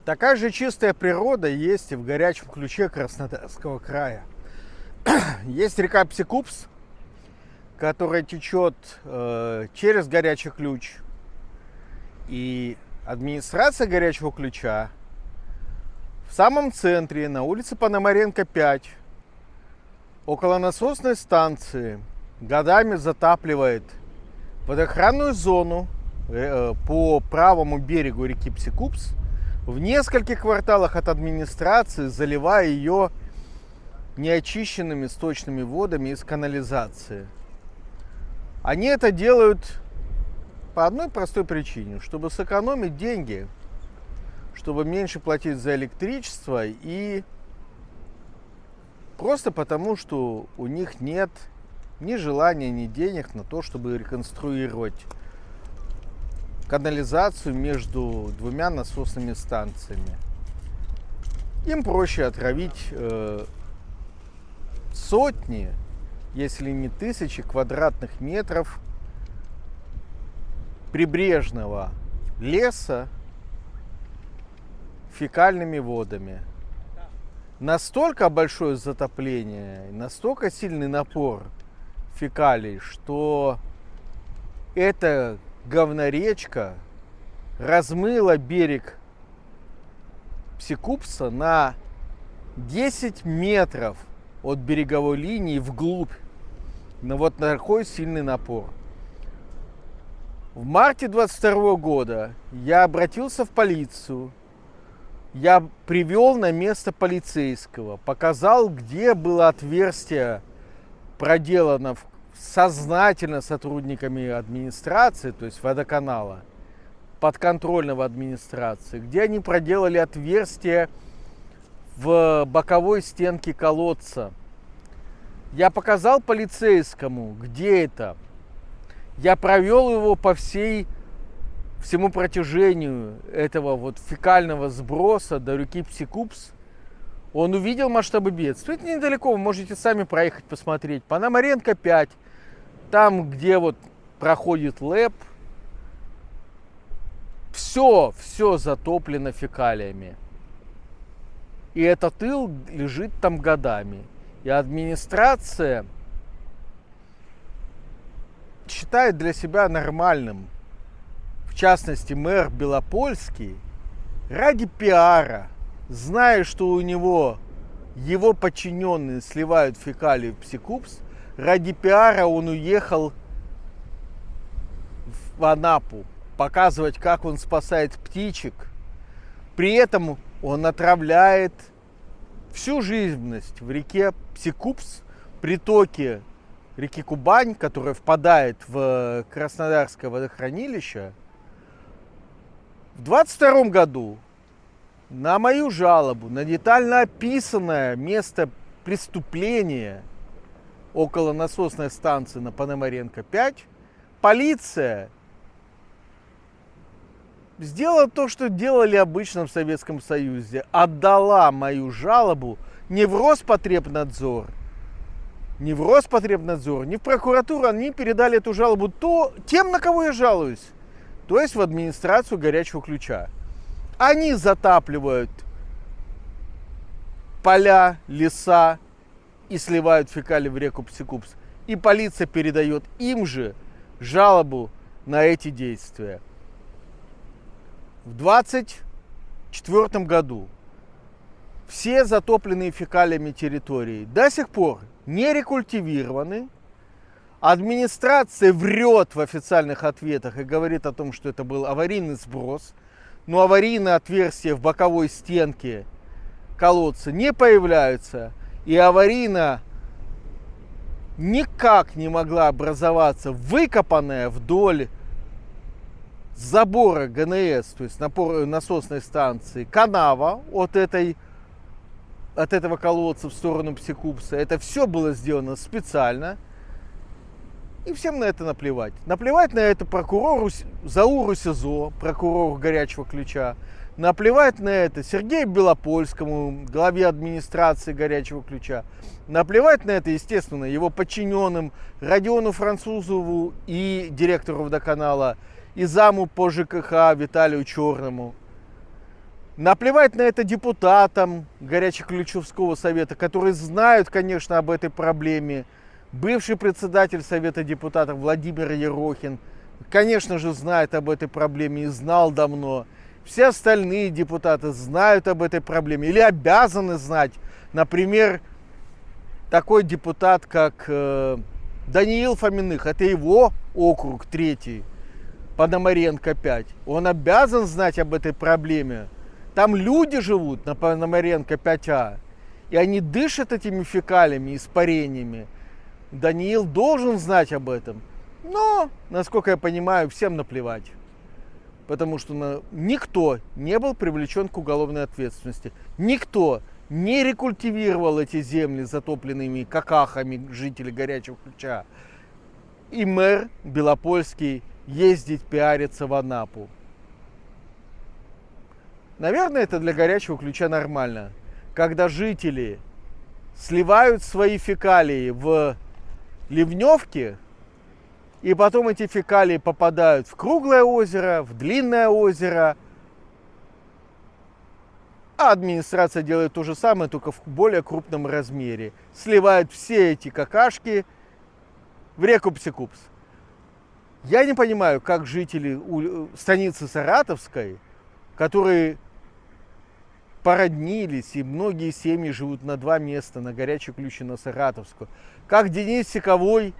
Такая же чистая природа есть и в горячем ключе Краснодарского края. Есть река Псикупс, которая течет через горячий ключ. И администрация горячего ключа в самом центре, на улице Пономаренко, 5, около насосной станции, годами затапливает водоохранную зону по правому берегу реки Псикупс, в нескольких кварталах от администрации, заливая ее неочищенными сточными водами из канализации. Они это делают по одной простой причине, чтобы сэкономить деньги, чтобы меньше платить за электричество, и просто потому, что у них нет ни желания, ни денег на то, чтобы реконструировать канализацию между двумя насосными станциями. Им проще отравить сотни, если не тысячи квадратных метров прибрежного леса фекальными водами. Настолько большое затопление, настолько сильный напор фекалий, что эта говноречка размыла берег Псикупса на 10 метров от береговой линии вглубь. Но вот такой сильный напор. В марте 22 года я обратился в полицию. Я привел на место полицейского, показал, где было отверстие проделано сознательно сотрудниками администрации, то есть водоканала, подконтрольного администрации, где они проделали отверстие в боковой стенке колодца. Я показал полицейскому, где это. Я провел его по всему протяжению этого вот фекального сброса до реки Псикупс. Он увидел масштабы бедствия. Это недалеко, вы можете сами проехать посмотреть. Пономаренко 5, там, где вот проходит ЛЭП, все затоплено фекалиями. И этот ил лежит там годами. И администрация считает для себя нормальным, в частности мэр Белопольский, ради пиара, зная, что у него его подчиненные сливают фекалии в Псикупс, ради пиара он уехал в Анапу показывать, как он спасает птичек. При этом он отравляет всю живность в реке Псикупс, притоке реки Кубань, которая впадает в Краснодарское водохранилище. В 22 году на мою жалобу, на детально описанное место преступления около насосной станции на Пономаренко 5, полиция сделала то, что делали обычно в Советском Союзе. Отдала мою жалобу не в Роспотребнадзор, ни в прокуратуру. Они передали эту жалобу тем, на кого я жалуюсь, то есть в администрацию горячего ключа. Они затапливают поля, леса и сливают фекалии в реку Псикупс. И полиция передает им же жалобу на эти действия. В 2024 году все затопленные фекалиями территории до сих пор не рекультивированы. Администрация врет в официальных ответах и говорит о том, что это был аварийный сброс. Но аварийные отверстия в боковой стенке колодца не появляются. И аварийно никак не могла образоваться выкопанная вдоль забора ГНС, то есть насосной станции, канава от этого колодца в сторону Псикупса. Это все было сделано специально. И всем на это наплевать. Наплевать на это прокурору Зауру СИЗО, прокурору горячего ключа. Наплевать на это Сергею Белопольскому, главе администрации горячего ключа. Наплевать на это, естественно, его подчиненным Родиону Французову и директору водоканала, и заму по ЖКХ Виталию Черному. Наплевать на это депутатам Горячеключевского совета, которые знают, конечно, об этой проблеме. Бывший председатель Совета депутатов Владимир Ерохин, конечно же, знает об этой проблеме и знал давно. Все остальные депутаты знают об этой проблеме или обязаны знать. Например, такой депутат, как Даниил Фоминых, это его округ 3, Пономаренко 5. Он обязан знать об этой проблеме. Там люди живут на Пономаренко 5А, и они дышат этими фекалиями, испарениями. Даниил должен знать об этом. Но, насколько я понимаю, всем наплевать. Потому что никто не был привлечен к уголовной ответственности. Никто не рекультивировал эти земли затопленными какахами жителей Горячего Ключа. И мэр Белопольский ездить пиариться в Анапу. Наверное, это для Горячего Ключа нормально. Когда жители сливают свои фекалии в ливневки, и потом эти фекалии попадают в круглое озеро, в длинное озеро. А администрация делает то же самое, только в более крупном размере. Сливает все эти какашки в реку Псикупс. Я не понимаю, как жители станицы Саратовской, которые породнились, и многие семьи живут на 2 места, на Горячий Ключ и на Саратовскую, как Денис Сиковой,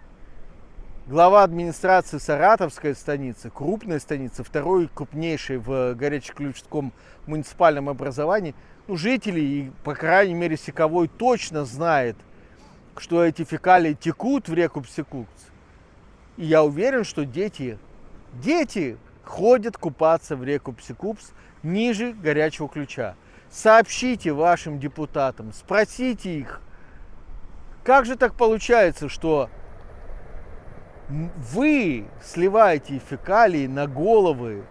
глава администрации Саратовской станицы, крупной станицы, второй крупнейшей в Горячеключском муниципальном образовании, жители, и, по крайней мере, Сиковой точно знает, что эти фекалии текут в реку Псикупс. И я уверен, что дети ходят купаться в реку Псикупс ниже Горячего Ключа. Сообщите вашим депутатам, спросите их, как же так получается, что вы сливаете фекалии на головы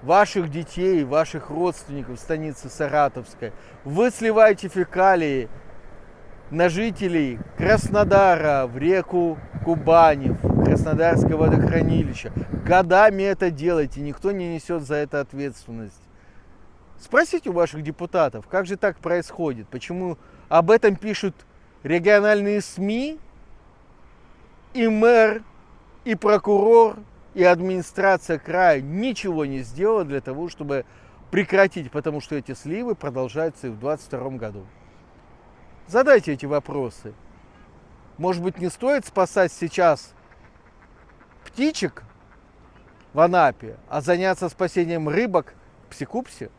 ваших детей, ваших родственников в станице Саратовской. Вы сливаете фекалии на жителей Краснодара, в реку Кубани, в Краснодарское водохранилище. Годами это делаете, никто не несет за это ответственность. Спросите у ваших депутатов, как же так происходит, почему об этом пишут региональные СМИ, и мэр, и прокурор, и администрация края ничего не сделала для того, чтобы прекратить, потому что эти сливы продолжаются и в 2022 году. Задайте эти вопросы. Может быть, не стоит спасать сейчас птичек в Анапе, а заняться спасением рыбок в Псикупсе?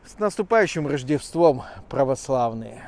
С наступающим Рождеством, православные!